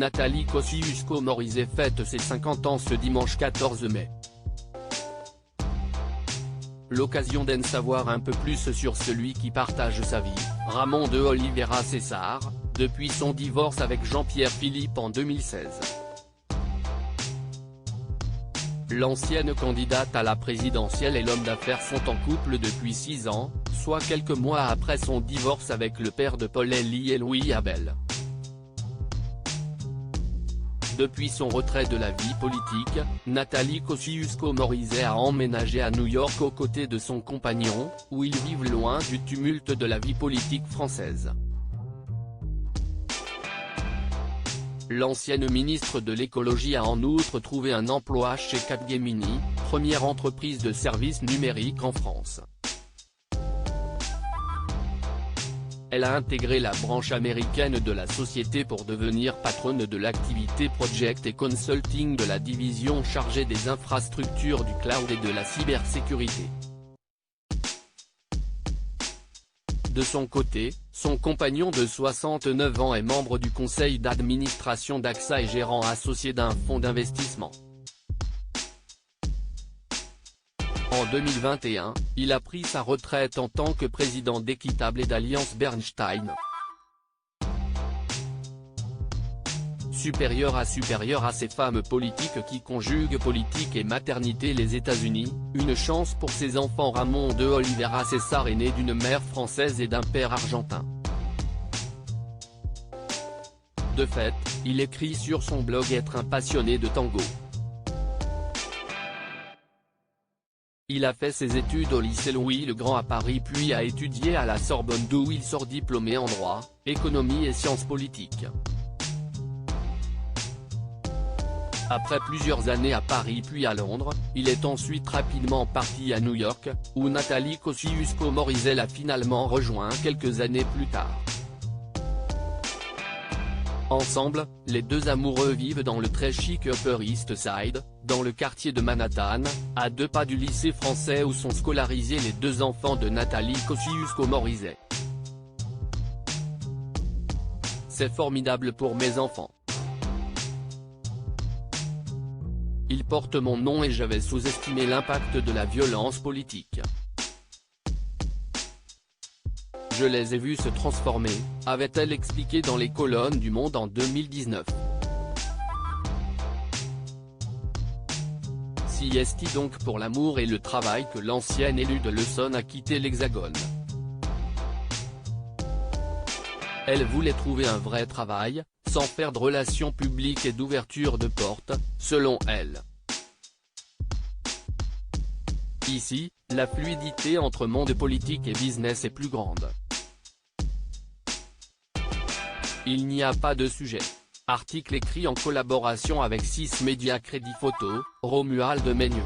Nathalie Kosciusko-Morizet fête ses 50 ans ce dimanche 14 mai. L'occasion d'en savoir un peu plus sur celui qui partage sa vie, Ramon de Oliveira César, depuis son divorce avec Jean-Pierre Philippe en 2016. L'ancienne candidate à la présidentielle et l'homme d'affaires sont en couple depuis 6 ans, soit quelques mois après son divorce avec le père de Paul Elie et Louis Abel. Depuis son retrait de la vie politique, Nathalie Kosciusko-Morizet a emménagé à New York aux côtés de son compagnon, où ils vivent loin du tumulte de la vie politique française. L'ancienne ministre de l'écologie a en outre trouvé un emploi chez Capgemini, première entreprise de services numériques en France. Elle a intégré la branche américaine de la société pour devenir patronne de l'activité Project et Consulting de la division chargée des infrastructures du cloud et de la cybersécurité. De son côté, son compagnon de 69 ans est membre du conseil d'administration d'AXA et gérant associé d'un fonds d'investissement. En 2021, il a pris sa retraite en tant que président d'Équitable et d'Alliance Bernstein. Supérieur à ces femmes politiques qui conjuguent politique et maternité. Les États-Unis, une chance pour ses enfants. Ramon de Oliveira César est né d'une mère française et d'un père argentin. De fait, il écrit sur son blog être un passionné de tango. Il a fait ses études au lycée Louis le Grand à Paris puis a étudié à la Sorbonne d'où il sort diplômé en droit, économie et sciences politiques. Après plusieurs années à Paris puis à Londres, il est ensuite rapidement parti à New York, où Nathalie Kosciusko-Morizet l'a finalement rejoint quelques années plus tard. Ensemble, les deux amoureux vivent dans le très chic Upper East Side, dans le quartier de Manhattan, à 2 pas du lycée français où sont scolarisés les 2 enfants de Nathalie Kosciusko-Morizet. C'est formidable pour mes enfants. Ils portent mon nom et j'avais sous-estimé l'impact de la violence politique. Je les ai vus se transformer, avait-elle expliqué dans les colonnes du Monde en 2019. Si est donc pour l'amour et le travail que l'ancienne élue de l'Essonne a quitté l'Hexagone. Elle voulait trouver un vrai travail, sans faire de relations publiques et d'ouverture de portes, selon elle. Ici, la fluidité entre monde politique et business est plus grande. Il n'y a pas de sujet. Article écrit en collaboration avec 6 médias Crédit Photo, Romuald Meigneux.